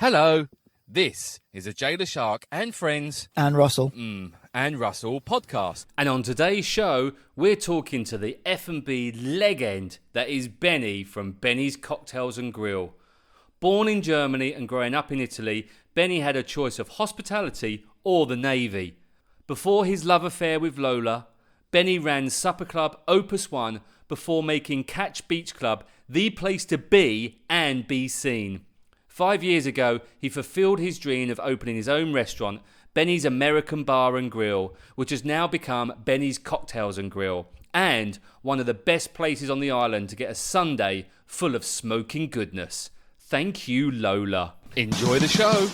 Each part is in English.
Hello, this is a Leshark and Friends And Russell. and Russell podcast. And on today's show, we're talking to the F&B legend that is Benny from Benny's Cocktails and Grill. Born in Germany and growing up in Italy, Benny had a choice of hospitality or the Navy. Before his love affair with Lola, Benny ran Superclub Opus 1 before making Catch Beach Club the place to be and be seen. 5 years ago, he fulfilled his dream of opening his own restaurant, Benny's American Bar and Grill, which has now become Benny's Cocktails and Grill, and one of the best places on the island to get a Sunday full of smoking goodness. Thank you, Lola. Enjoy the show.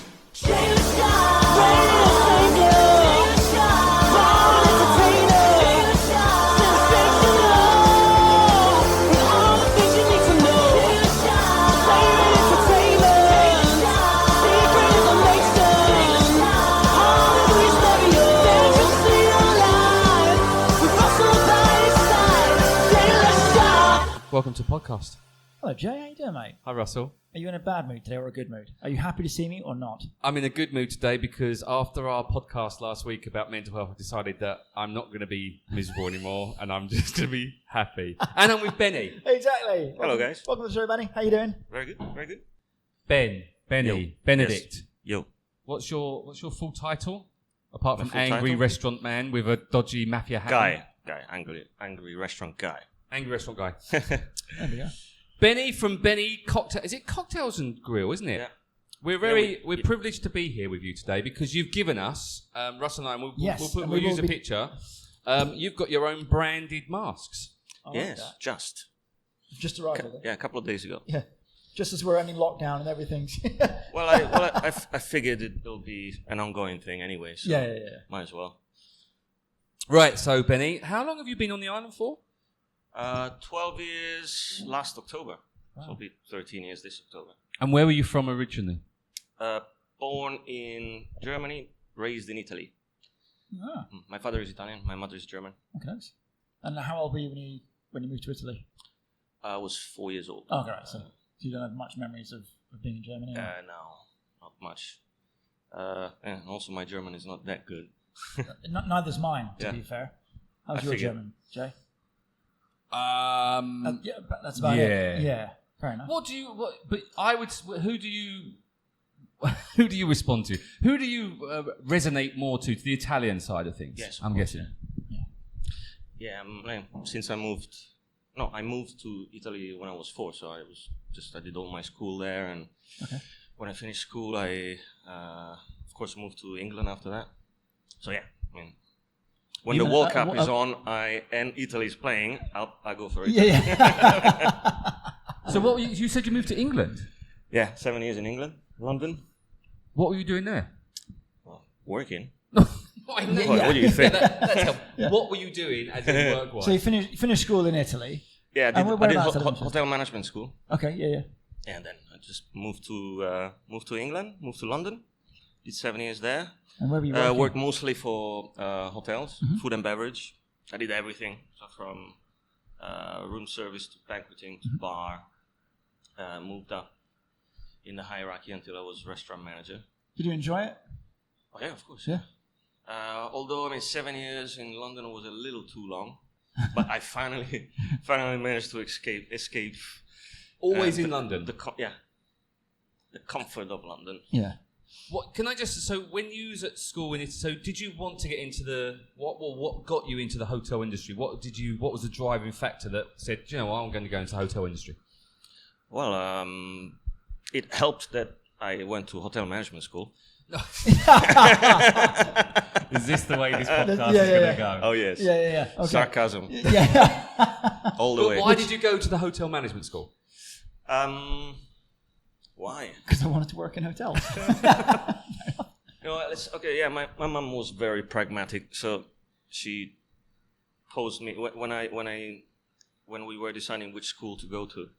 Welcome to the podcast. Hello, Jay. How you doing, mate? Hi, Russell. Are you in a bad mood today or a good mood? Are you happy to see me or not? I'm in a good mood today because after our podcast last week about mental health, I decided that I'm not going to be miserable anymore and I'm just going to be happy. And I'm with Benny. Exactly. Hello, guys. Welcome to the show, Benny. How you doing? Very good, very good. Benny, Yo. Benedict. Yes. Yo. What's your full title? Apart from full angry title? restaurant man with a dodgy mafia hat. Angry restaurant guy. Angry restaurant guy. There we go. Benny from Benny Cocktail. Is it Cocktails and Grill, isn't it? Yeah. We're privileged to be here with you today because you've given us, Russell and I, we'll use a picture. You've got your own branded masks. Yes, that. just arrived with it. a couple of days ago. Yeah. Just as we're ending lockdown and everything. I figured it'll be an ongoing thing anyway. So Yeah. might as well. Right, so Benny, how long have you been on the island for? 12 years last October. Wow. So it'll be 13 years this October. And where were you from originally? Born in Germany, raised in Italy. Ah, My father is Italian. My mother is German. okay. Nice. And how old were you when you moved to Italy? I was 4 years old. Oh, right. So you don't have much memories of being in Germany? Or? No, not much. And also my German is not that good. Neither's mine, to Yeah. be fair. How's I your figured. German, Jay? Who Yeah, but that's about it. Yeah, fair enough. who do you respond to? Who do you resonate more to the Italian side of things? Yes, of I'm course, guessing. Yeah, since I moved to Italy when I was 4, so I did all my school there, and when I finished school, I of course moved to England after that. So yeah, I mean, when the World Cup is on, and Italy is playing, I go for it. Yeah. So what you said you moved to England? Yeah, 7 years in England, London. What were you doing there? Well, working. What do you think? What were you doing as in work-wise? So you finished school in Italy? Yeah, I did whereabouts at hotel management school. Okay, yeah. And then I just moved to England, moved to London, did 7 years there. And where were you working? Worked mostly for hotels, food and beverage. I did everything, so from room service to banqueting to bar. Moved up in the hierarchy until I was restaurant manager. Did you enjoy it? Oh yeah, of course. Yeah. Although 7 years in London was a little too long, but I finally managed to escape. Always in London. The comfort of London. Yeah. What can I just? So when you was at school, so did you want to get into what got you into the hotel industry? What was the driving factor that said, you know, I'm going to go into the hotel industry? Well, it helped that I went to hotel management school. Is this the way this podcast Yeah, is yeah, going yeah. to go? Oh yes. Yeah. Okay. Sarcasm Yeah. all the But way. why did you go to the hotel management school? Why? Because I wanted to work in hotels. My mom was very pragmatic, so she posed me when we were deciding which school to go to.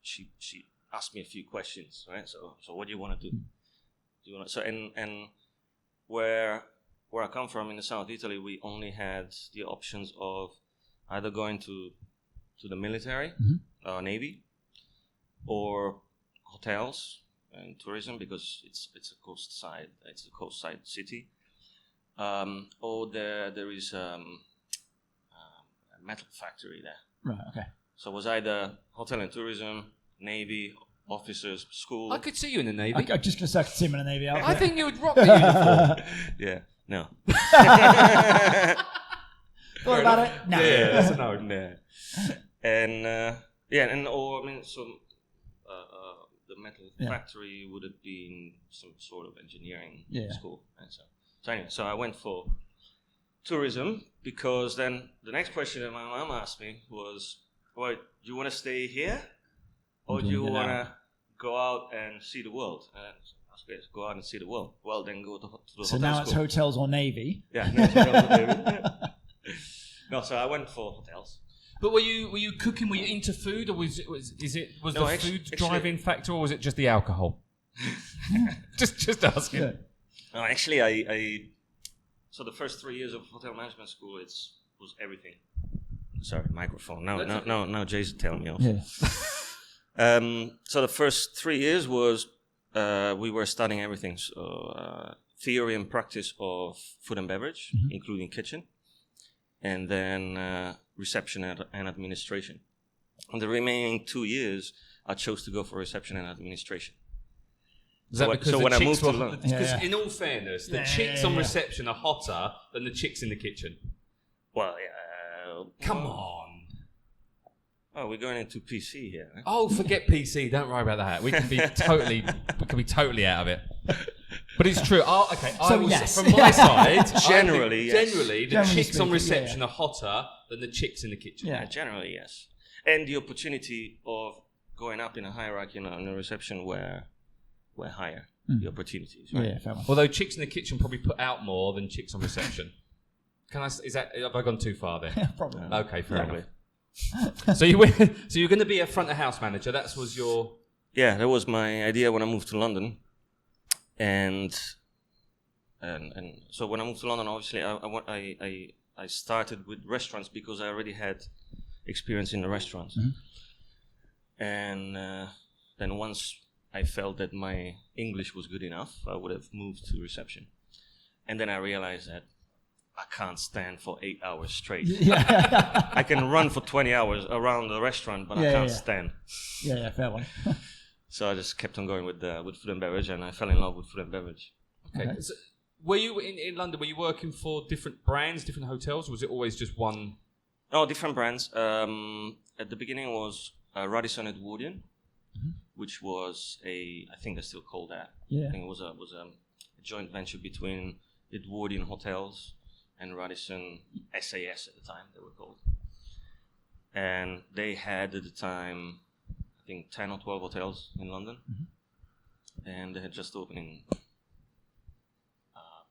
She asked me a few questions, right? So what do you want to do? And where I come from in the south Italy, we only had the options of either going to the military, Navy, or hotels and tourism because it's a coastside city. Or there is a metal factory there. Right. Okay. So it was either hotel and tourism, Navy, officers, school. I could see you in the Navy. I'm just going to say I could see him in a Navy outfit. I think you would rock the uniform. Yeah, no. Thought about it? No. Yeah, that's a no. No. And the metal factory would have been some sort of engineering school. And so anyway, so I went for tourism because then the next question that my mom asked me was, well, do you want to stay here or do you want to go out and see the world? And I was okay, go out and see the world. Well, then go to the hotel So now school. it's hotels or Navy. Yeah, no, it's hotels or Navy. No, so I went for hotels. But were you cooking? Were you into food, or was the food driving factor, or was it just the alcohol? just asking. Yeah. No, actually, so the first 3 years of hotel management school, was everything. Sorry, microphone. No, Jay's telling me off. Yeah. So the first 3 years was we were studying everything. So theory and practice of food and beverage, including kitchen, and then reception and administration. And the remaining 2 years, I chose to go for reception and administration. Is that because when I moved to London? Because in all fairness, the chicks on reception are hotter than the chicks in the kitchen. Well, come on. Oh, we're going into PC here. Right? Oh, forget PC. Don't worry about that. We can be totally out of it. But it's true. From my side, generally, the chicks on reception are hotter than the chicks in the kitchen. Yeah, generally, yes. And the opportunity of going up in a hierarchy in a reception were higher. The opportunities, right? Yeah, fair enough. Although chicks in the kitchen probably put out more than chicks on reception. Have I gone too far there? Yeah, probably. Okay, fair enough. So you're going to be a front of house manager. That was your... Yeah, that was my idea when I moved to London. And so when I moved to London, obviously I started with restaurants because I already had experience in the restaurants. And then once I felt that my English was good enough, I would have moved to reception. And then I realized that I can't stand for 8 hours straight. I can run for 20 hours around the restaurant, but I can't stand. Yeah, fair one. So I just kept on going with food and beverage, and I fell in love with food and beverage. Okay. So were you in London? Were you working for different brands, different hotels, or was it always just one? No, different brands. At the beginning, it was Radisson Edwardian, which was I think they're still called that. Yeah. I think it was a joint venture between Edwardian Hotels and Radisson SAS at the time, they were called. And they had at the time, I think 10 or 12 hotels in London. And they had just opened in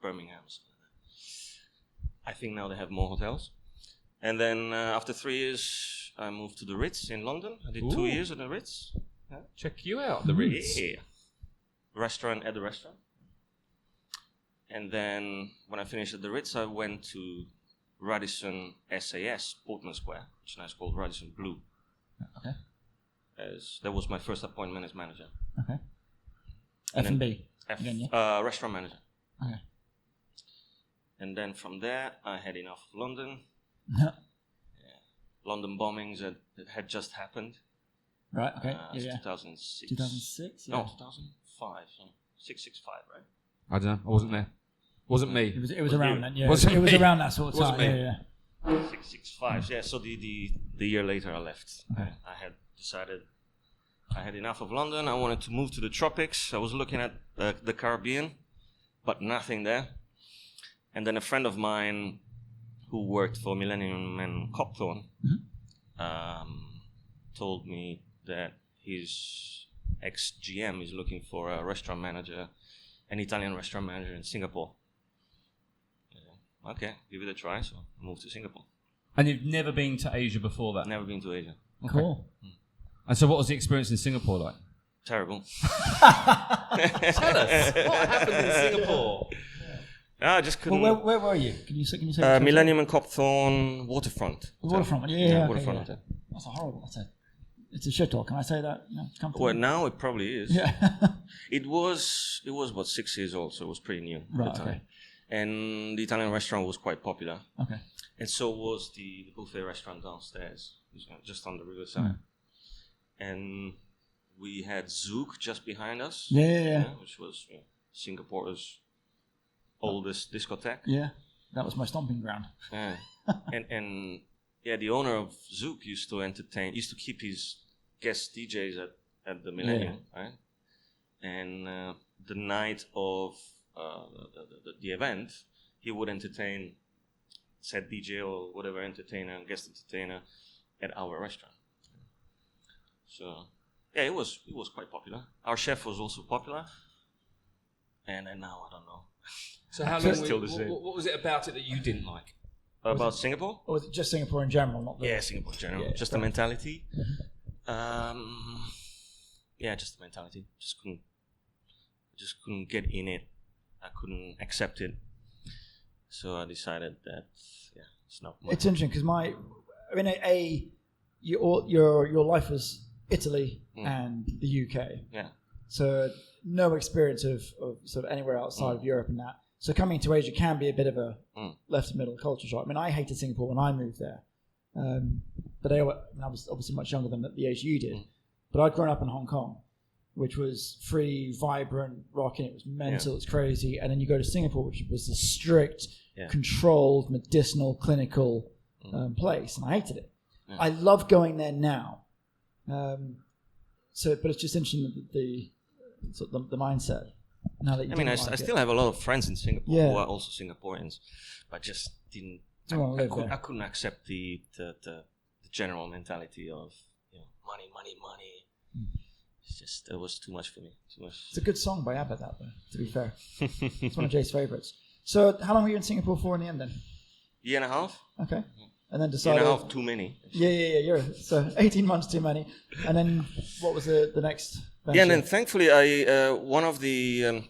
Birmingham. So I think now they have more hotels. And then after 3 years, I moved to the Ritz in London. I did 2 years at the Ritz. Yeah. Check you out, the Ritz. Yeah. At the restaurant. And then when I finished at the Ritz, I went to Radisson SAS, Portman Square, which is now called Radisson Blue. Okay. That was my first appointment as manager. Okay. F&B? Restaurant manager. Okay. And then from there, I had enough of London. Yeah. London bombings that had just happened. Right, okay. 2006. 2006? Yeah. No, 2005. 665, right? I don't know. I wasn't there. Wasn't me. It was around then, yeah. It was around that sort of time. Wasn't me. Yeah. 665, yeah. So the year later I left. Okay. I had decided I had enough of London. I wanted to move to the tropics. I was looking at the Caribbean, but nothing there. And then a friend of mine who worked for Millennium and Copthorne told me that his ex-GM is looking for a restaurant manager, an Italian restaurant manager in Singapore. Okay, give it a try. So I moved to Singapore. And you've never been to Asia before that? Never been to Asia. Okay. Cool. And so what was the experience in Singapore like? Terrible. Tell us, what happened in Singapore? I just couldn't. Well, where were you? Can you say? Millennium and Copthorne waterfront. The waterfront. Yeah. Waterfront. Okay, yeah. That's a horrible. it's a shithole. Can I say that? Comfortably? Well, now it probably is. Yeah. It was about 6 years old, so it was pretty new at the time. Okay. And the Italian restaurant was quite popular. Okay. And so was the buffet restaurant downstairs, just on the riverside. And we had Zouk just behind us. Yeah. Which was Singapore's oldest discotheque. Yeah. That was my stomping ground. Yeah. and the owner of Zouk used to keep his guest DJs at the Millennium, right? And the night of the event, he would entertain said DJ or whatever guest entertainer at our restaurant. So it was quite popular. Our chef was also popular, and now I don't know. So how long? Still the same. What was it about it that you didn't like? About Singapore? Or was it just Singapore in general? Not Singapore in general. Just the mentality. Just the mentality. Just couldn't get in it. I couldn't accept it. So I decided that it's not. It's interesting because your life was Italy and the UK. Yeah. So no experience of sort of anywhere outside of Europe and that. So coming to Asia can be a bit of a left and middle culture shock. I mean, I hated Singapore when I moved there, but I was obviously much younger than at the age you did. But I'd grown up in Hong Kong, which was free, vibrant, rocking. It was mental, it's crazy. And then you go to Singapore, which was a strict, controlled, medicinal, clinical place, and I hated it. Yeah. I love going there now. But it's just interesting the mindset. Now that you I still have a lot of friends in Singapore who are also Singaporeans, but just didn't. I couldn't accept the general mentality of money. It's just, it was too much for me. Too much. It's a good song by ABBA, that, though, to be fair. It's one of Jay's favourites. So how long were you in Singapore for in the end, then? Year and a half. Okay. And then decided... Year and a half, too many. Yeah. So 18 months too many. And then what was the next venture? Yeah, and then thankfully one of the...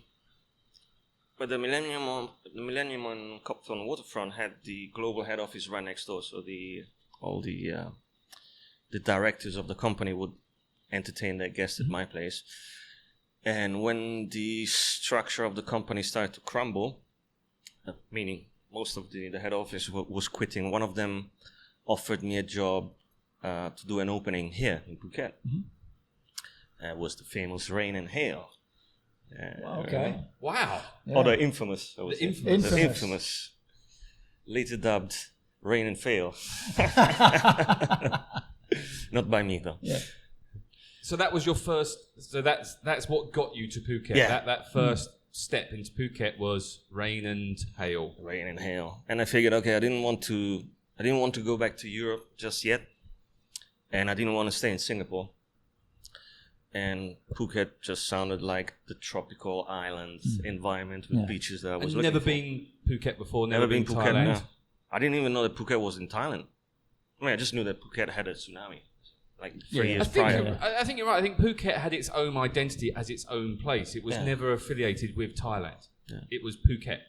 But the Millennium on Copthorne Waterfront had the global head office right next door, so all the directors of the company would entertain their guests at my place. And when the structure of the company started to crumble, meaning most of the head office was quitting, one of them offered me a job to do an opening here in Phuket. It was the famous Rain and Hail. Okay. Wow. Yeah. Or the infamous. The infamous. Later dubbed Rain and Fail. Not by me, though. Yeah. So that was your first. So that's what got you to Phuket. Yeah. That first step into Phuket was Rain and Hail. Rain and Hail. And I figured, okay, I didn't want to go back to Europe just yet, and I didn't want to stay in Singapore. And Phuket just sounded like the tropical island environment with beaches that I was looking for. Never been Phuket before. Never been Phuket. Thailand. No. I didn't even know that Phuket was in Thailand. I mean, I just knew that Phuket had a tsunaami. Like 3 years prior. I think you're right. I think Phuket had its own identity as its own place. It was never affiliated with Thailand. Yeah. It was Phuket.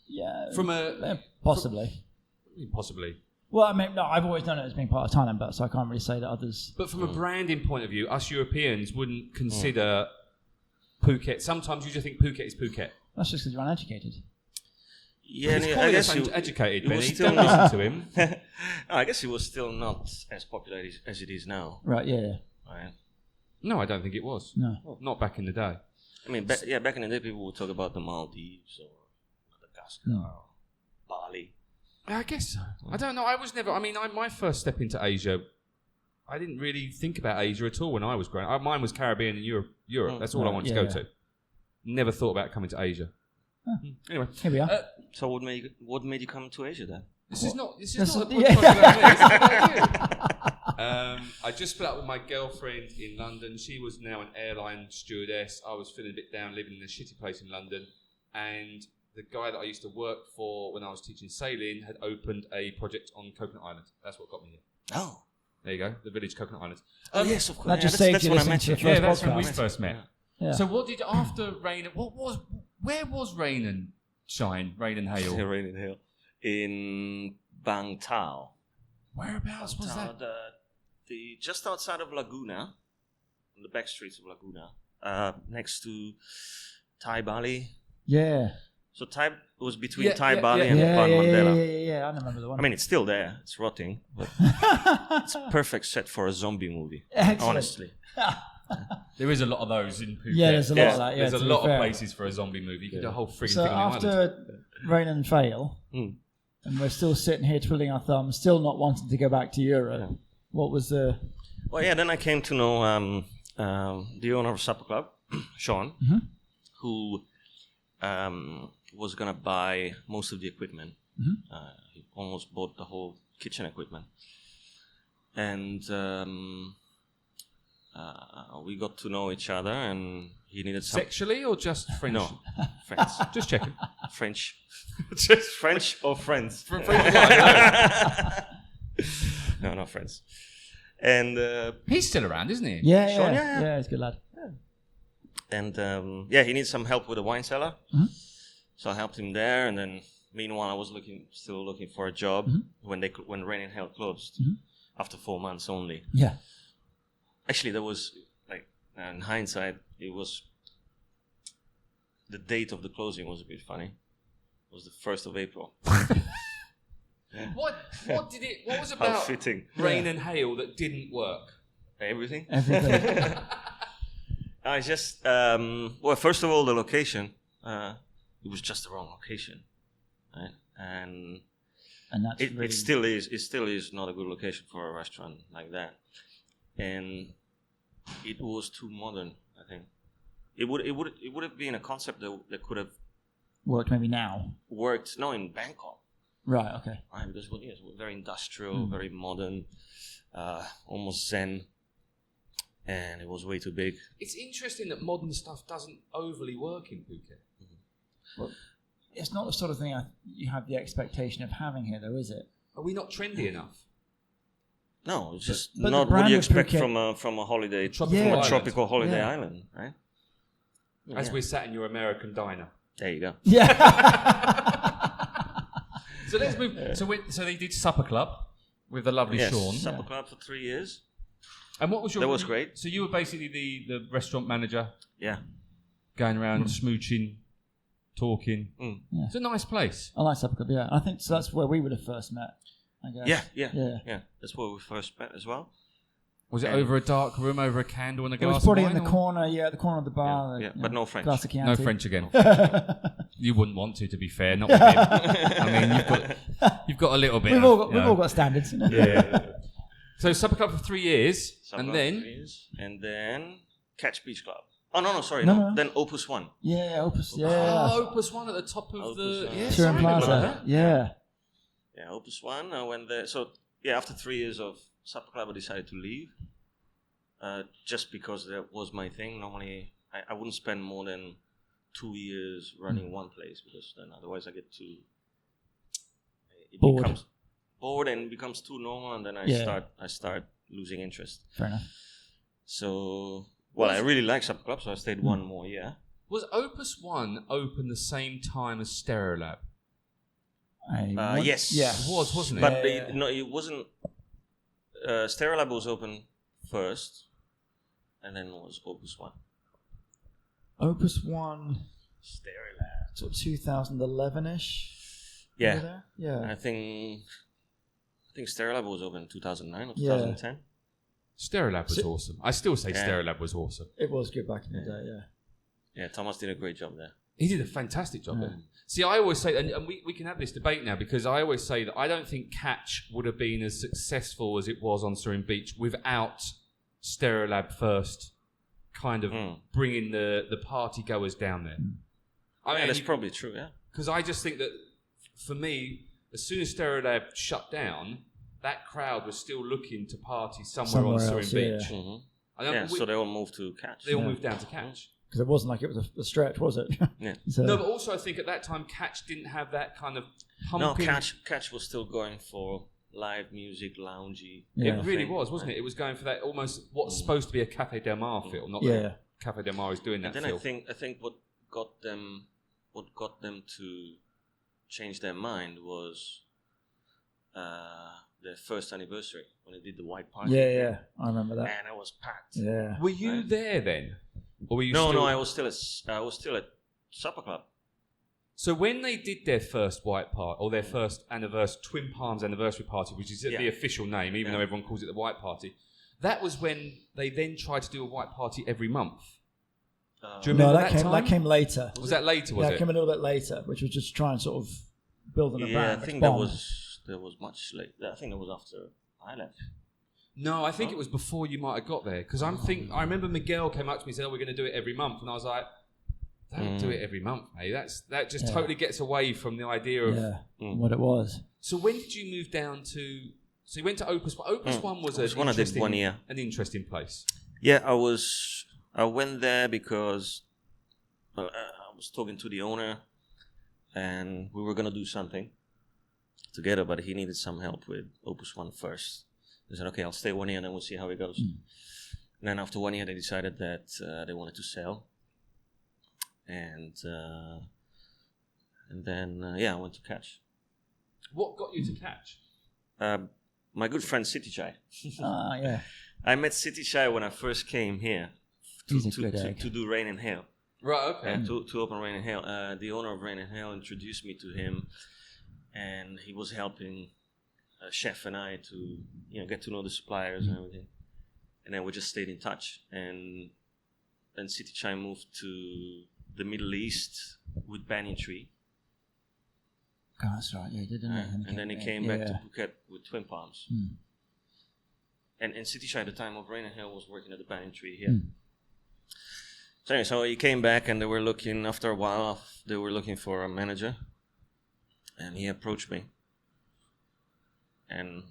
Yeah. Possibly. Well, I mean, no, I've always known it as being part of Thailand, so I can't really say that others... But from a branding point of view, us Europeans wouldn't consider Phuket... Sometimes you just think Phuket is Phuket. That's just because you're uneducated. Yeah, I guess you educated, Benny. Don't listen to him. I guess it was still not as popular as it is now. Right, yeah. Right. No, I don't think it was. No. Well, not back in the day. I mean, back in the day, people would talk about the Maldives or Madagascar or Bali. I guess so. I don't know. I was never... I mean, my first step into Asia, I didn't really think about Asia at all when I was growing up. Mine was Caribbean and Europe. That's all I wanted to go to. Never thought about coming to Asia. Anyway, here we are. So what made you come to Asia then? This is not the podcast about me. This is about you. I just split up with my girlfriend in London. She was now an airline stewardess. I was feeling a bit down, living in a shitty place in London, and the guy that I used to work for when I was teaching sailing had opened a project on Coconut Island. That's what got me here. Oh, there you go, the village Coconut Island. Yes, of course. That just saved you when I met you. Yeah, that's when we first met. Yeah. So what did after Rain? Where was Rain and Shine? Rain and Hail. Rain and Hail in Bang Tao. Whereabouts was that? just outside of Laguna, on the back streets of Laguna, next to Thai Bali. Yeah. So Thai was between Thai Bali and Pan Mandela. Yeah, I remember the one. I mean, it's still there. It's rotting, but it's a perfect set for a zombie movie. Excellent. Honestly. There is a lot of those in Phuket. Yeah, there's a lot of that. Yeah, there's a lot of places for a zombie movie. You could do a whole frigging So thing on the island. after Rain and Fail, and we're still sitting here twiddling our thumbs, still not wanting to go back to Europe. Yeah. What was the... Well, yeah, then I came to know the owner of Superclub, Sean, who was going to buy most of the equipment. He almost bought the whole kitchen equipment. And we got to know each other, and he needed some... Sexually or just French? No, friends. Just checking. French. Just French or friends? No, not friends. And he's still around, isn't he? Yeah, Sean, yeah, he's a good lad. and he needed some help with the wine cellar. So I helped him there, and then meanwhile I was still looking for a job when Rain and Hell closed after 4 months only. Yeah. Actually, there was in hindsight, it was the date of the closing was a bit funny. It was the 1st of April. What was How about fitting. Rain and Hail that didn't work? Everything. Everything. I just well, first of all, the location. It was just the wrong location, right? And that's it still is not a good location for a restaurant like that. And it was too modern, I think. It would have been a concept that could have worked maybe now. Worked in Bangkok. Right, okay. Right, because it was very industrial, very modern, almost zen. And it was way too big. It's interesting that modern stuff doesn't overly work in Phuket. Well, it's not the sort of thing you have the expectation of having here, though, is it? Are we not trendy enough? No, it's just but not the what you brand of expect Phuket- from a holiday, Tropical tropical holiday Yeah. island, right? As we're sat in your American diner. There you go. Yeah. So let's move. So they did Superclub with the lovely Sean. Superclub for 3 years. And what was your? That was great. So you were basically the restaurant manager. Yeah. Going around smooching, talking. Yeah. It's a nice place. I like Superclub, yeah. I think so that's where we would have first met, I guess. Yeah. That's where we first met as well. Was it over a dark room, over a candle and a It glass was probably of wine? in the corner, at the corner of the bar. Yeah, but no French. Glass of No Chianti. French again. You wouldn't want to be fair. Not with him. I mean, you've got a little bit. We've all got standards, you know? Yeah. So Superclub for 3 years, Superclub and for then 3 years. And then Catch Beach Club. Oh no, sorry, No. Then Opus 1. Yeah, Opus, yeah. Opus 1 at the top of Opus, the Yes, Turin I remember Plaza. that. Yeah. Yeah, Opus 1. I went there. So after 3 years of Superclub, I decided to leave. Just because that was my thing. Normally, I wouldn't spend more than 2 years running one place, because then otherwise I get too Bored. becomes bored and it becomes too normal, and then I start losing interest. Fair enough. So, I really like Superclub, so I stayed one more year. Was Opus 1 open the same time as Stereolab? Yes. Yeah. It was, wasn't it? But it wasn't. Stereolab was open first, and then was Opus 1. Opus 1, Stereolab. sort of 2011-ish? Yeah. Yeah. I think Stereolab was open in 2009 or Yeah. 2010. Stereolab was awesome. I still say Yeah. Stereolab was awesome. It was good back in the day, yeah. Yeah, Thomas did a great job there. He did a fantastic job there. See, I always say, and we can have this debate now, because I always say that I don't think Catch would have been as successful as it was on Serene Beach without Stereolab first kind of bringing the party goers down there. I mean, that's probably true, yeah. Because I just think that, for me, as soon as Stereolab shut down, that crowd was still looking to party somewhere on Serene else, Beach. yeah. Mm-hmm. So they all moved to Catch. They all moved down to Catch. Because it wasn't like it was a stretch, was it? Yeah. So, No, but also I think at that time Catch didn't have that kind of pumping. No, Catch was still going for live music, loungy. Yeah. It really was, wasn't it? It was going for that almost what's supposed to be a Cafe Del Mar feel, not that Cafe Del Mar is doing that And then feel. I think what got them to change their mind was the first anniversary when they did the white party. Yeah, I remember that. And it was packed. Yeah. Were you there then? Or were you No, still... I was still at Superclub. So when they did their first white party, or their first Twin Palms anniversary party, which is the official name, even though everyone calls it the white party, that was when they then tried to do a white party every month. Do you remember that came later. Was that later, was it? That came a little bit later, which was just trying to sort of build on a brand. I think that was much later. I think that was after I left. No, I think it was before you might have got there. Because I remember Miguel came up to me and said, we're going to do it every month. And I was like, don't do it every month, mate. That just totally gets away from the idea of what it was. So when did you move down to... So you went to Opus. But Opus 1 was an interesting place. Yeah, I went there because I was talking to the owner and we were going to do something together, but he needed some help with Opus 1 first. They said, okay, I'll stay 1 year and then we'll see how it goes. And then after 1 year, they decided that they wanted to sell. And then, I went to Catch. What got you to Catch? My good friend City Chai. Yeah. I met City Chai when I first came here to do Rain and Hail. Right, okay. To open Rain and Hail. The owner of Rain and Hail introduced me to him, and he was helping Chef and I to get to know the suppliers and everything. And then we just stayed in touch. And then City Chai moved to the Middle East with Banyan Tree. Oh, that's right, yeah, he did, didn't he? And then he came back to Phuket with Twin Palms. And City Chai at the time of Rain and Hail was working at the Banyan Tree here. So anyway, so he came back and they were looking, after a while, they were looking for a manager. And he approached me. And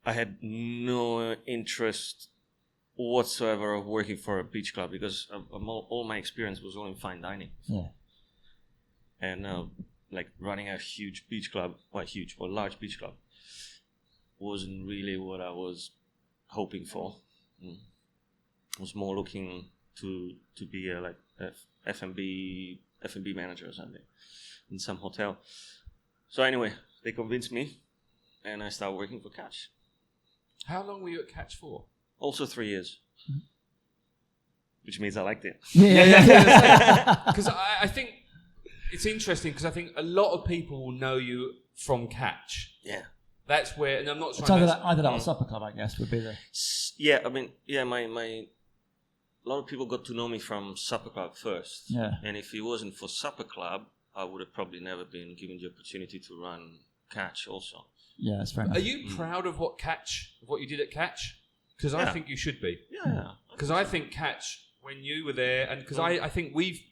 I had no interest whatsoever of working for a beach club because all my experience was all in fine dining. Yeah. And like running a huge beach club, large beach club, wasn't really what I was hoping for. I was more looking to be a F&B manager or something in some hotel. So anyway, they convinced me, and I started working for Catch. How long were you at Catch for? Also 3 years. Which means I liked it. Yeah. Because I think it's interesting because I think a lot of people will know you from Catch. Yeah. That's where, and I'm not It's trying either that or Superclub, I guess, would be the... Yeah, I mean, a lot of people got to know me from Superclub first. Yeah. And if it wasn't for Superclub, I would have probably never been given the opportunity to run Catch also. Yeah, that's fair enough. Are you proud of what you did at Catch? Because I think you should be. Yeah. Because I think Catch, when you were there, and because I think we'd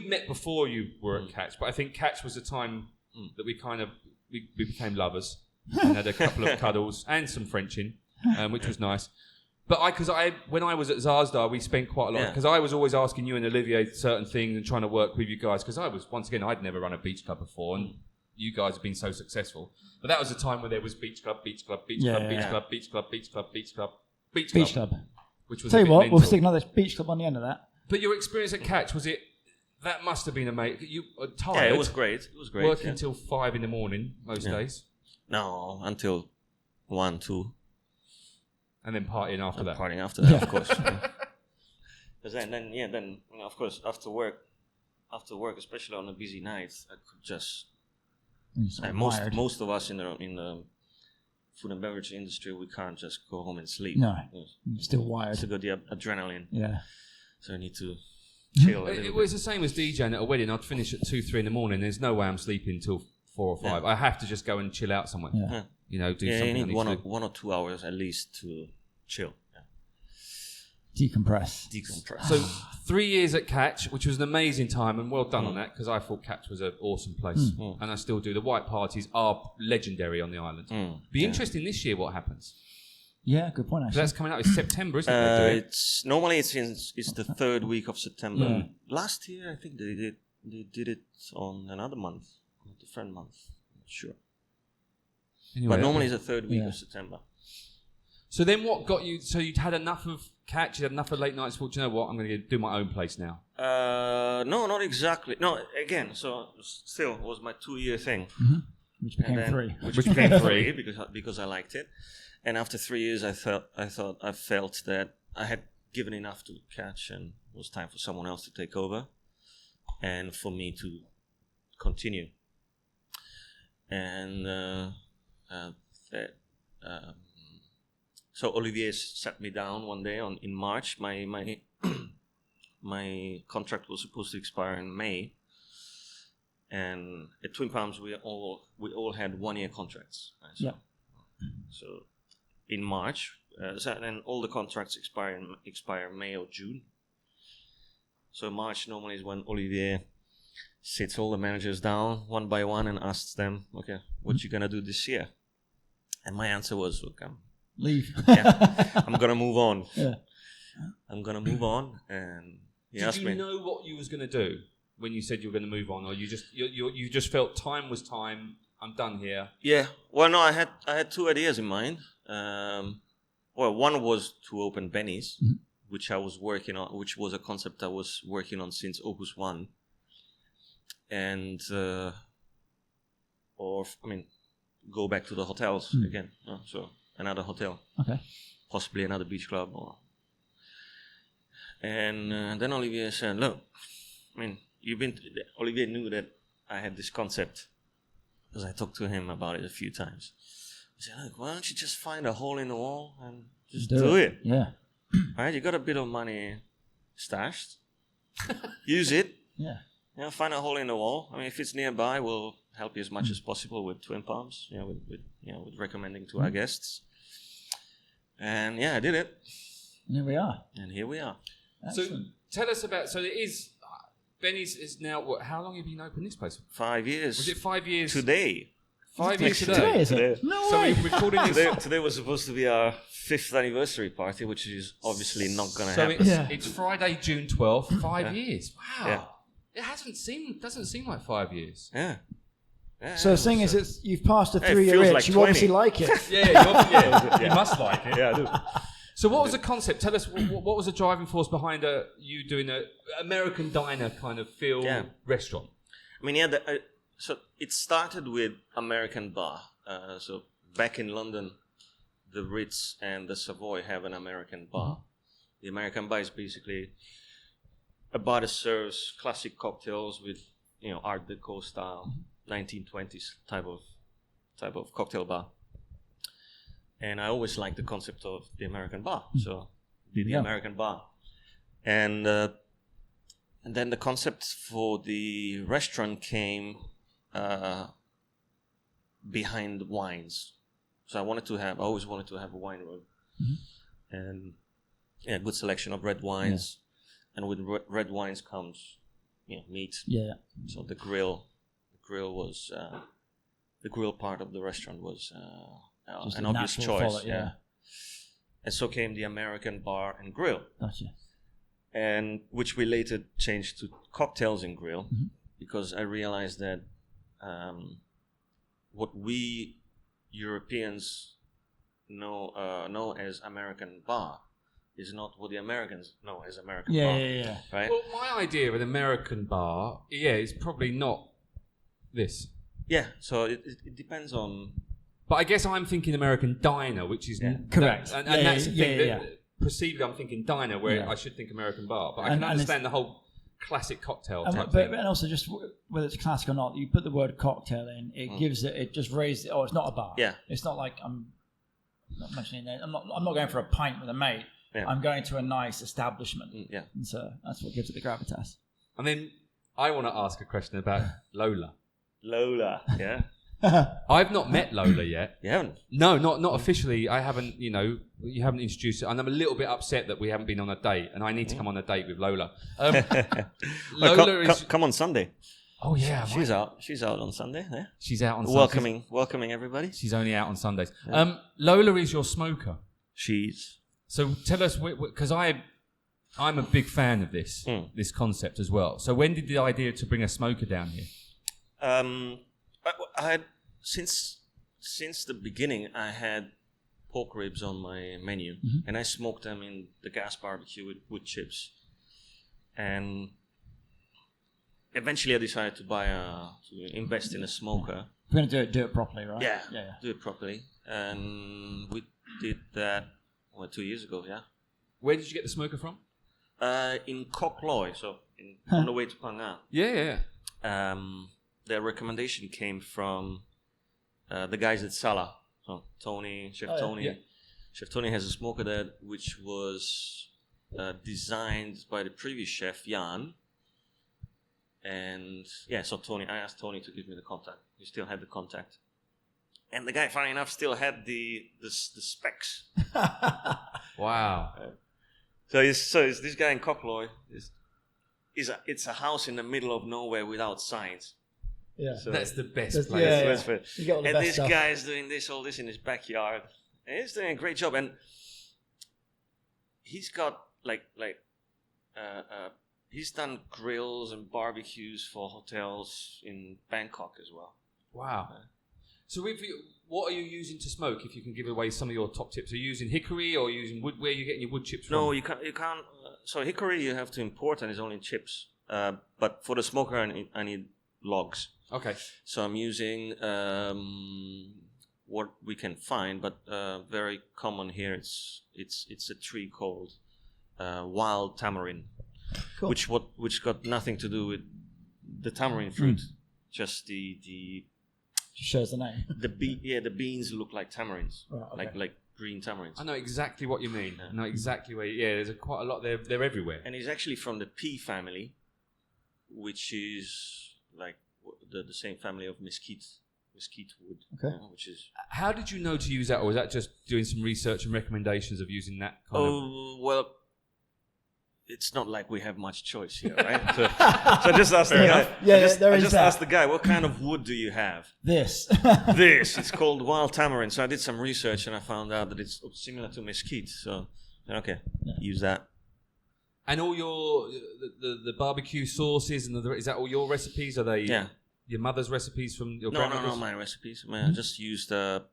met before you were at Catch, but I think Catch was the time that we became lovers and had a couple of cuddles and some Frenching, which was nice. But when I was at Zazdar, we spent quite a lot, because I was always asking you and Olivier certain things and trying to work with you guys, because I'd never run a beach club before, and you guys have been so successful. But that was a time where there was beach club, which was Tell a you bit what, mental. we'll stick another beach club on the end of that. But your experience at Catch, that must have been amazing. You were tired. Yeah, it was great. Working until 5 a.m. most days. No, until 1, 2. And then partying after that. Partying after that, of course. Because then of course, after work, especially on a busy night, I could just... Most of us in the food and beverage industry, we can't just go home and sleep. No, you're still wired. Still got the adrenaline. Yeah. So I need to chill. It was the same as DJing at a wedding. I'd finish at 2, 3 in the morning. There's no way I'm sleeping till 4 or 5. I have to just go and chill out somewhere. Yeah. Do something. You need 1 or 2 hours at least to chill. Decompress. So 3 years at Catch, which was an amazing time, and well done on that, because I thought Catch was an awesome place, and I still do. The white parties are legendary on the island. Be interesting this year what happes. Yeah, good point. Actually, that's coming up. It's September, isn't it? It's the 3rd week of September. Yeah. Last year, I think they did it on another month, a different month. I'm not sure. Anyway, but normally it's the 3rd week of September. So then what got you... So you'd had enough of Catch, you had enough of late nights, thought, you know what, I'm going to do my own place now. No, not exactly. No, again, so still, it was my 2-year thing. Which became three. Which became three because I liked it. And after 3 years, I felt that I had given enough to catch, and it was time for someone else to take over, and for me to continue. And so Olivier sat me down one day in March. My my contract was supposed to expire in May, and at Twin Palms we all had 1 year contracts. Right? So in March, and all the contracts expire May or June. So March normally is when Olivier sits all the managers down one by one and asks them, okay, what you gonna do this year? And my answer was, look, leave. I'm gonna move on. Yeah. I'm gonna move on. And he asked me, did you know what you was gonna do when you said you were gonna move on, or you just felt time was time? I'm done here. Yeah. Well, no, I had two ideas in mind. One was to open Benny's, which I was working on, which was a concept I was working on since Opus 1. And, go back to the hotels again. So another hotel. Okay. Possibly another beach club. And then Olivier said, look, Olivier knew that I had this concept because I talked to him about it a few times. He said, look, why don't you just find a hole in the wall and just do it? Yeah. Right? You got a bit of money stashed. Use it. Yeah. Find a hole in the wall. If it's nearby, we'll help you as much as possible with Twin Palms. With recommending to our guests. And I did it. And here we are. And here we are. Excellent. So tell us about. So it is. Benny's is now. What? How long have you been open this place? 5 years. Was it 5 years today? 5 years today. Today, is it? Today. No So way. we're recording this. Today was supposed to be our 5th anniversary party, which is obviously not going to So happen. it's Friday, June 12th. 5 years. Wow. Yeah. It doesn't seem like 5 years. Yeah. So seeing as you've passed the It 3 year feels itch, like you 20. obviously like it. You must like it. Yeah, I do. So what was the concept? Tell us, what was the driving force behind you doing an American diner kind of feel restaurant? So it started with American bar. So back in London, the Ritz and the Savoy have an American bar. The American bar is basically a bar that serves classic cocktails with, Art Deco style, 1920s type of cocktail bar. And I always liked the concept of the American bar, so did the American bar. And then the concept for the restaurant came behind wines. So I always wanted to have a wine room, and a good selection of red wines. And with red wines comes, meat. Yeah. So the grill was the grill part of the restaurant was an obvious choice. And so came the American bar and grill. Gotcha. And which we later changed to cocktails and grill, because I realized that what we Europeans know as American bar is not what the Americans know as American bar. Yeah. Right? Well, my idea of an American bar, is probably not this. Yeah, so it depends on... But I guess I'm thinking American diner, which is... Correct. And that's the thing that perceived I'm thinking diner, where I should think American bar. But I can understand the whole classic cocktail type thing. But also just whether it's classic or not, you put the word cocktail in, it gives it just raises it. Oh, it's not a bar. Yeah. It's not like I'm not mentioning that. I'm not going for a pint with a mate. Yeah. I'm going to a nice establishment. Yeah. And so that's what gives it the gravitas. And then I want to ask a question about Lola. Lola, yeah. I've not met Lola yet. You haven't? No, not officially. I haven't, you haven't introduced it. And I'm a little bit upset that we haven't been on a date, and I need to come on a date with Lola. Lola come on Sunday. Oh, yeah. She's out on Sunday. Yeah. She's out on Sunday. Welcoming everybody. She's only out on Sundays. Yeah. Lola is your smoker. She's. So tell us, because I'm a big fan of this concept as well. So when did the idea to bring a smoker down here? I had since the beginning. I had pork ribs on my menu, and I smoked them in the gas barbecue with wood chips. And eventually, I decided to invest in a smoker We're going to do it properly, right? Yeah, do it properly. And we did that 2 years ago, yeah. Where did you get the smoker from? In Koh Loi, so on the way to Phang Yeah. The recommendation came from the guys at Sala. So Tony, Chef Tony. Yeah. Chef Tony has a smoker there which was designed by the previous chef, Jan. And so I asked Tony to give me the contact. He still had the contact. And the guy, funny enough, still had the specs. Wow. So it's this guy in Koh Loi. It's a house in the middle of nowhere without signs. Yeah. So that's the best that's- place. yeah. You get all the And best this stuff. guy is doing all this in his backyard. And he's doing a great job. And he's got he's done grills and barbecues for hotels in Bangkok as well. Wow. So what are you using to smoke, if you can give away some of your top tips? Are you using hickory or are you using wood? Where are you getting your wood chips from? No, you can't. So hickory you have to import and it's only chips. But for the smoker I need logs. Okay. So I'm using what we can find, but very common here. It's a tree called wild tamarind, Cool. which got nothing to do with the tamarind fruit. Just the Just shows the name. the beans look like tamarinds, Right, okay. like green tamarinds. I know exactly what you mean. I know exactly where. Yeah, there's quite a lot. They're everywhere. And it's actually from the pea family, which is like the same family of mesquite wood. Okay. Which is. How did you know to use that, or was that just doing some research and recommendations of using that kind of? Oh well, it's not like we have much choice here, right? so I just asked the guy. I just asked the guy, what kind of wood do you have? This. It's called wild tamarind. So I did some research and I found out that it's similar to mesquite. So use that. And all your the barbecue sauces and is that all your recipes? Are they your mother's recipes from your grandmother's? No, my recipes. I just used at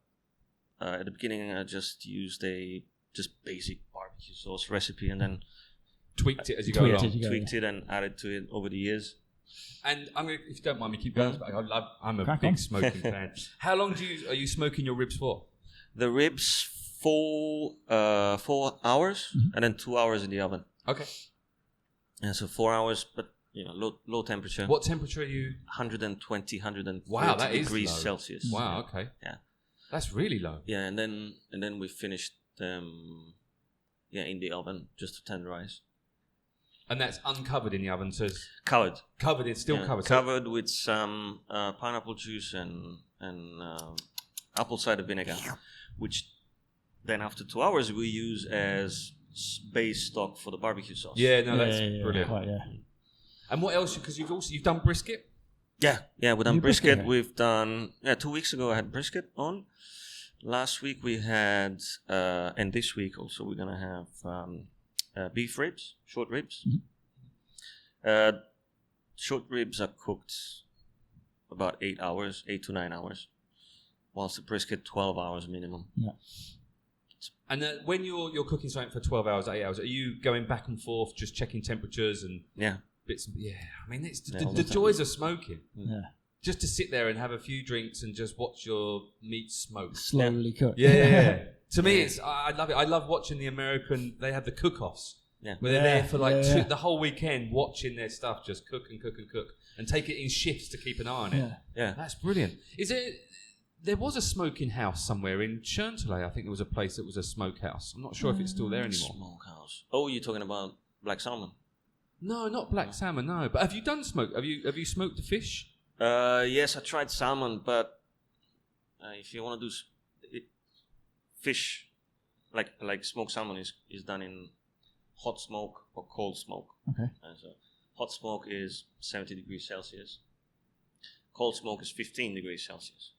the beginning. I just used a basic barbecue sauce recipe and then tweaked it as you go along. Tweaked it and added to it over the years. And I'm gonna, if you don't mind me, keep going. I'm a big smoking fan. How long are you smoking your ribs for? The ribs 4 hours and then 2 hours in the oven. Okay. Yeah, so 4 hours, but low temperature. What temperature are you? 120, 130 wow, that degrees is low. Celsius. Wow, okay. Yeah. That's really low. Yeah, and then we finished them in the oven just to tenderize. And that's uncovered in the oven, so it's covered. Covered, it's still covered. Covered with some pineapple juice and apple cider vinegar, which then after 2 hours we use as base stock for the barbecue sauce. Yeah, no, that's brilliant. Quite, And what else? Because you've done brisket. Yeah, we've done brisket. We've done 2 weeks ago I had brisket on. Last week we had, and this week also we're gonna have beef ribs, short ribs. Mm-hmm. Short ribs are cooked about 8 to 9 hours, whilst the brisket 12 hours minimum. Yeah. And when you're cooking something for 12 hours, 8 hours, are you going back and forth, just checking temperatures and bits? I mean, it's the joys of smoking. Yeah. Just to sit there and have a few drinks and just watch your meat smoke. Slowly cook. Yeah. To me, I love it. I love watching the American. They have the cook-offs. Yeah. Where they're there for the whole weekend watching their stuff just cook and take it in shifts to keep an eye on it. Yeah. That's brilliant. There was a smoking house somewhere in Chantilly. I think there was a place that was a smokehouse. I'm not sure if it's still there anymore. Smokehouse. Oh, you're talking about black salmon? No, not black salmon. No, but have you done smoke? Have you smoked the fish? Yes, I tried salmon, but if you want to do fish, like smoked salmon is done in hot smoke or cold smoke. Okay. So hot smoke is 70 degrees Celsius. Cold smoke is 15 degrees Celsius,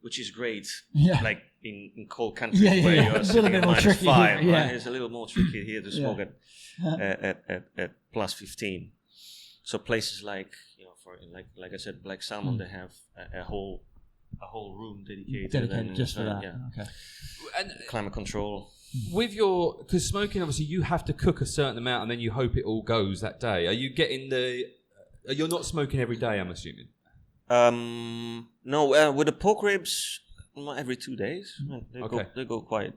which is great. Yeah. Like in cold countries where you're sitting at -5. Right? It's a little more tricky here to smoke at plus 15. So places like like I said, black salmon, they have a whole room dedicated just for that. Yeah. Okay. And climate control. With because smoking, obviously, you have to cook a certain amount and then you hope it all goes that day. Are you getting you're not smoking every day, I'm assuming? No, with the pork ribs, every 2 days. They go quite.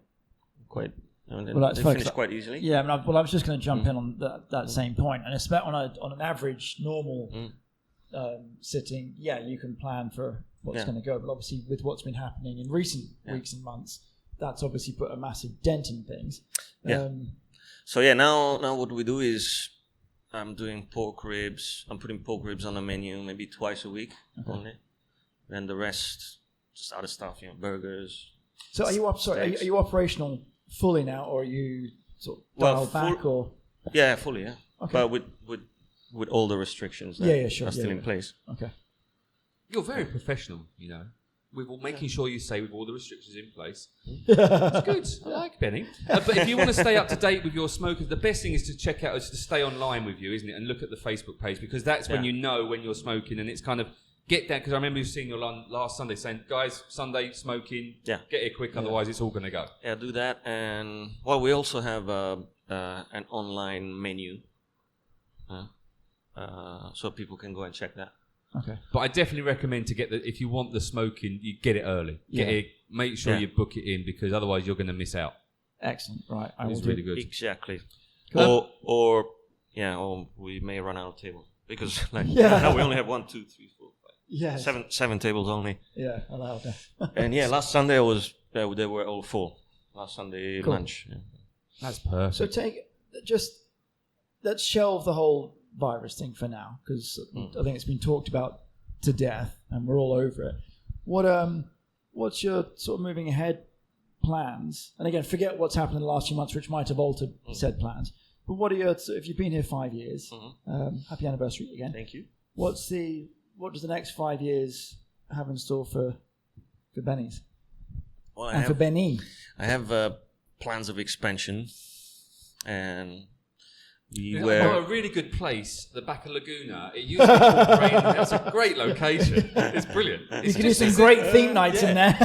They finish quite easily. Yeah, I was just going to jump in on that same point, and especially on an average normal sitting, you can plan for what's going to go, but obviously with what's been happening in recent weeks and months, that's obviously put a massive dent in things. So now what we do is I'm doing pork ribs. I'm putting pork ribs on the menu maybe twice a week only. Then the rest, just other stuff, burgers. So are you operational fully now, or are you sort of dialed back, or? Yeah, fully, yeah. Okay. But with all the restrictions that are still in place. Okay. You're very professional, with making sure you say with all the restrictions in place. It's good. I like Benny. But if you want to stay up to date with your smokers, the best thing is to check out, is to stay online with you, isn't it? And look at the Facebook page, because that's when you know when you're smoking, and it's kind of get that, because I remember you seeing your last Sunday saying, guys, Sunday smoking, get here quick, otherwise it's all going to go. Yeah, do that. And we also have an online menu, so people can go and check that. Okay. But I definitely recommend to get if you want the smoking, you get it early. Make sure you book it in, because otherwise you're going to miss out. Excellent. Right. It's really good. Exactly. Cool. Or we may run out of table, because now we only have 1, 2, 3, 4, 5. Yeah. 7 tables only. Yeah, allowed. And last Sunday they were all full. Last Sunday lunch. Yeah. That's perfect. So let's shelve the whole virus thing for now, because I think it's been talked about to death and we're all over it. What's your sort of moving ahead plans? And again, forget what's happened in the last few months, which might have altered said plans. But what are your, if you've been here 5 years, happy anniversary again. Thank you. What does the next 5 years have in store for Benny's? For Benny? I have plans of expansion, and a really good place, the back of Laguna. It used to be called Rain. That's a great location. It's brilliant. You can do some great theme nights in there.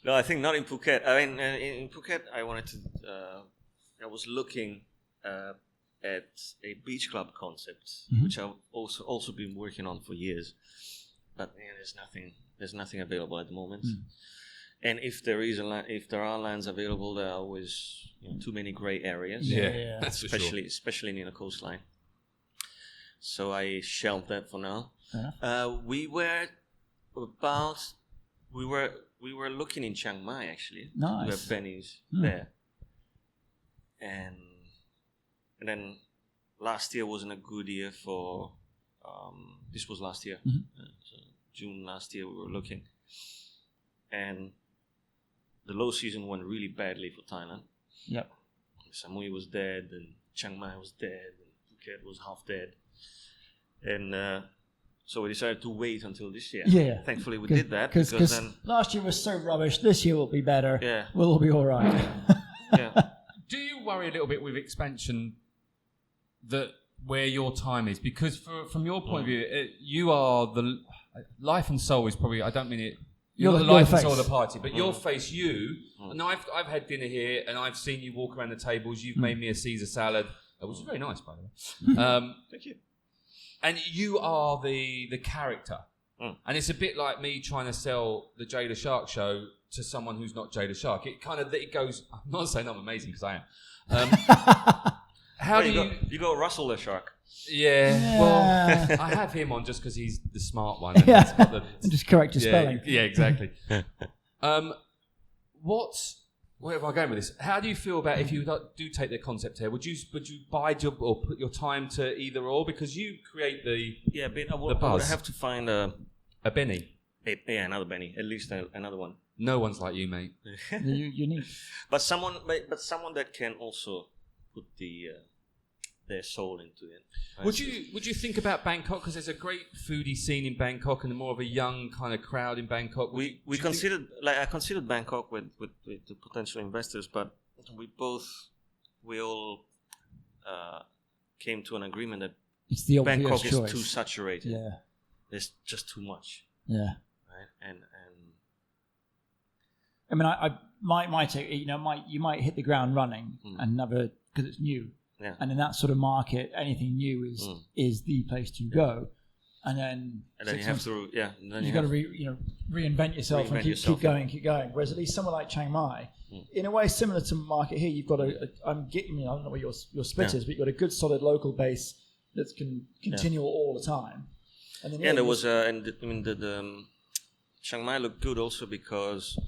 No, I think not in Phuket. I mean, in Phuket, I wanted to. I was looking at a beach club concept, which I've also been working on for years, but there's nothing available at the moment. And if there are lands available, there are always too many grey areas. Yeah, that's especially near the coastline. So I shelved that for now. We were looking in Chiang Mai actually. Nice. We have Benny's there, and then last year wasn't a good year for. This was last year, so June last year we were looking, and the low season went really badly for Thailand. Yep. Samui was dead, and Chiang Mai was dead, and Phuket was half dead. And so we decided to wait until this year. Yeah. Thankfully we did that. Because then last year was so rubbish, this year will be better. Yeah. We'll all be all right. Do you worry a little bit with expansion that where your time is? Because from your point of view, you are the life and soul is probably, I don't mean it, you're the life and soul of the party, but your face, and I've had dinner here and I've seen you walk around the tables. You've made me a Caesar salad. That was very nice, by the way. Thank you. And you are the character. And it's a bit like me trying to sell the Jay Leshark show to someone who's not Jay Leshark. It goes, I'm not saying I'm amazing, because I am. You got Russell Leshark. Yeah, well, I have him on just because he's the smart one. And just correct your spelling. Yeah, exactly. Where am I going with this? How do you feel about if you do take the concept here? Would you bide or put your time to either or? Because you create the I would have to find a Benny. Another Benny, at least another one. No one's like you, mate. You need, but someone that can also put their soul into it. Would you think about Bangkok, because there's a great foodie scene in Bangkok and more of a young kind of crowd in Bangkok? I considered Bangkok with the potential investors, but we all came to an agreement that it's the Bangkok choice. is too saturated. Yeah, there's just too much. Yeah, right. And I mean, I might take you might hit the ground running and never, because it's new. Yeah. And in that sort of market, anything new is the place to go. and then you have to, and then you've got to reinvent yourself and keep going. Whereas at least somewhere like Chiang Mai, in a way similar to market here, you've got I don't know what your split is, but you've got a good solid local base that can continue all the time. And then, there was the Chiang Mai looked good also because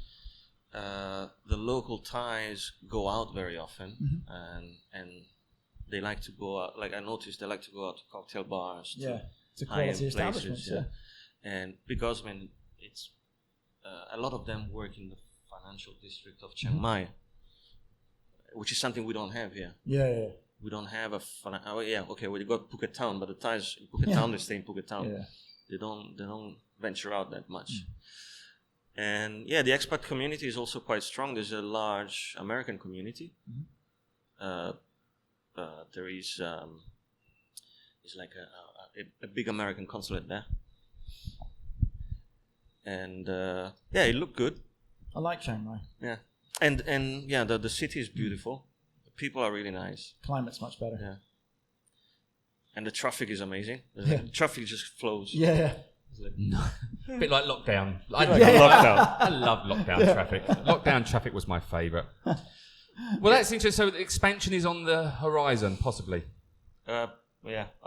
the local Thais go out very often, and they like to go out. Like I noticed, they like to go out to cocktail bars. It's a quality establishment. And because it's a lot of them work in the financial district of Chiang Mai, which is something we don't have here. We don't have we got Phuket town, but the Thais in Phuket town, they stay in Phuket town. They don't venture out that much. And the expat community is also quite strong. There's a large American community. There is it's like a big American consulate there. And it looked good. I like Chiang Mai. Yeah, and the city is beautiful. The people are really nice. Climate's much better. Yeah, and the traffic is amazing. The traffic just flows. A bit like lockdown. I love lockdown traffic. Lockdown traffic was my favourite. Well, that's interesting. So the expansion is on the horizon, possibly. I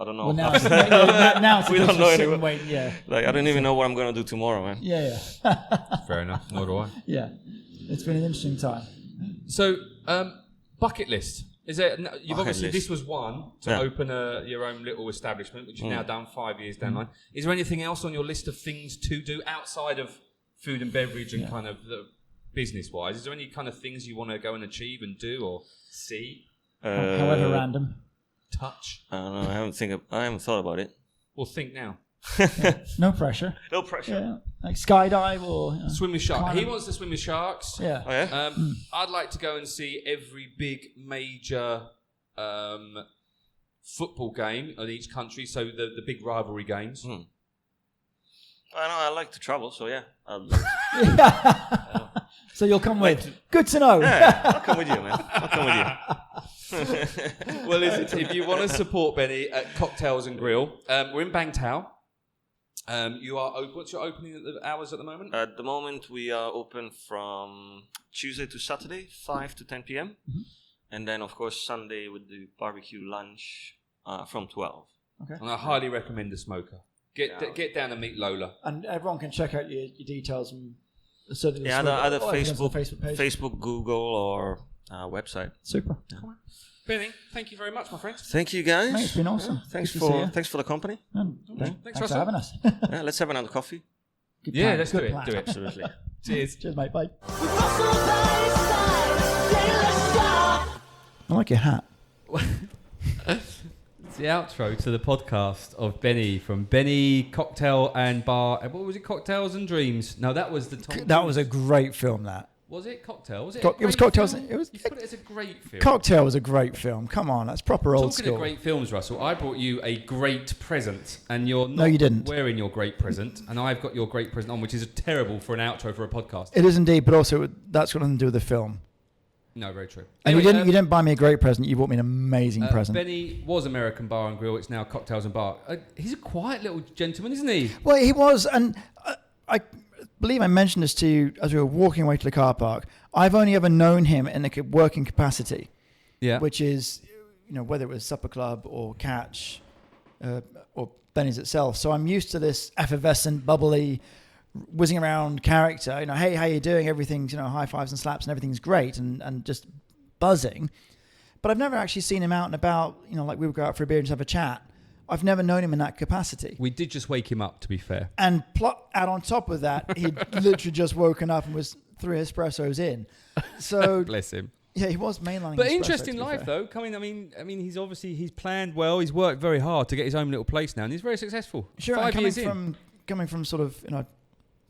don't know. Well, now it's we don't know anyway. Wait, Like I don't even know what I'm going to do tomorrow, man. Fair enough. Nor do I. It's been an interesting time. So, bucket list. Is there? You've obviously list. This was one to open your own little establishment, which you've now done 5 years down the line. Is there anything else on your list of things to do outside of food and beverage and kind of the business-wise? Is there any kind of things you want to go and achieve and do or see? However random. Touch. I don't know. I haven't thought about it. Well, think now. No pressure. No pressure. Yeah. Like skydive or swim with sharks. He wants to swim with sharks. Yeah. Oh, yeah? I'd like to go and see every big major football game in each country. So the big rivalry games. I know. I like to travel, so yeah. So you'll come with. Good to know. Yeah, I'll come with you, man. I'll come with you. Well, listen, if you want to support Benny at Cocktails and Grill, we're in Bang Tao. You are open. What's your opening hours at the moment? At the moment, we are open from Tuesday to Saturday, 5 to 10 p.m. And then, of course, Sunday with the barbecue lunch from 12. Okay. And I highly recommend the smoker. Get down and meet Lola. And everyone can check out your details. And either Facebook, Google, or website. Super. Yeah. Benny, thank you very much, my friend. Thank you, guys. Mate, it's been awesome. Thanks for the company. Thanks for having us. Let's have another coffee. Let's do it. Absolutely. Cheers. Cheers, mate. Bye. I like your hat. It's the outro to the podcast of Benny from Benny Cocktail and Bar. What was it? Cocktails and Dreams. No, that was the Tom. That was a great film. That. Was it Cocktail? Was it? It was Cocktails. Film? It was. You put it as a great film. Cocktail was a great film. Come on, that's proper old school. Talking of great films, Russell, I brought you a great present, and you're not No, you didn't. wearing your great present, and I've got your great present on, which is terrible for an outro for a podcast. It is indeed, but also that's got nothing to do with the film. No, very true. And Anyway, you didn't buy me a great present. You bought me an amazing present. Benny was American Bar and Grill. It's now Cocktails and Bar. He's a quiet little gentleman, isn't he? Well, he was, and I believe I mentioned this to you as we were walking away to the car park. I've only ever known him in a working capacity, which is, whether it was Superclub or Catch or Benny's itself. So I'm used to this effervescent, bubbly, whizzing around character. Hey, how you doing? Everything's, high fives and slaps and everything's great and just buzzing. But I've never actually seen him out and about, like we would go out for a beer and just have a chat. I've never known him in that capacity. We did just wake him up, to be fair. And add on top of that, he'd literally just woken up and was 3 espressos in. So bless him. Yeah, he was mainlining. But interesting life, though. I mean, he's planned well. He's worked very hard to get his own little place now, and he's very successful. Sure, 5 years in. Coming from sort of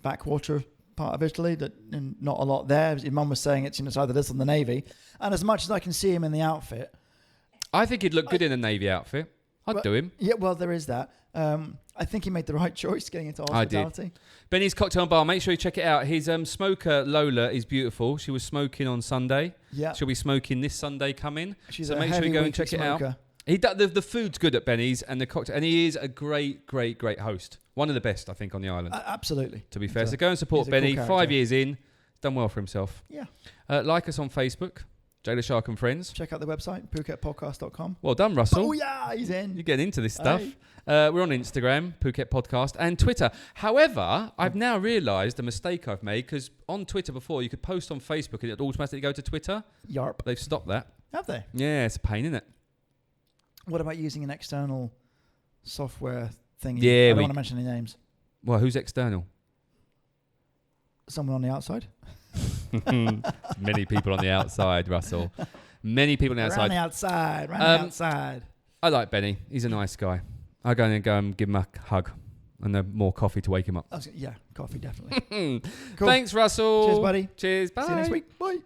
backwater part of Italy, that not a lot there. His mum was saying it's either this or the Navy. And as much as I can see him in the outfit, I think he'd look good in a Navy outfit. I'd do him. Yeah, well, there is that. I think he made the right choice getting into hospitality. I did. Benny's Cocktail and Bar. Make sure you check it out. His smoker, Lola, is beautiful. She was smoking on Sunday. Yeah. She'll be smoking this Sunday coming. She's so a make sure you go and check smoker. it out. The food's good at Benny's and the cocktail, and he is a great host. One of the best, I think, on the island. Absolutely. To be fair, so go and support Benny. Cool 5 years in, done well for himself. Yeah. Like us on Facebook, Leshark and Friends. Check out the website, PhuketPodcast.com. Well done, Russell. Oh yeah, he's in. You're getting into this stuff. We're on Instagram, Phuket Podcast, and Twitter. However, I've now realised a mistake I've made, because on Twitter before, you could post on Facebook and it'd automatically go to Twitter. Yarp. They've stopped that. Have they? Yeah, it's a pain, isn't it? What about using an external software thing? Yeah, I don't want to mention any names. Well, who's external? Someone on the outside? Many people on the outside, Russell. Many people on the outside. Around the outside. I like Benny. He's a nice guy. I'll go and give him a hug and more coffee to wake him up. Yeah, coffee, definitely. Cool. Thanks, Russell. Cheers, buddy. Cheers. Bye. See you next week. Bye.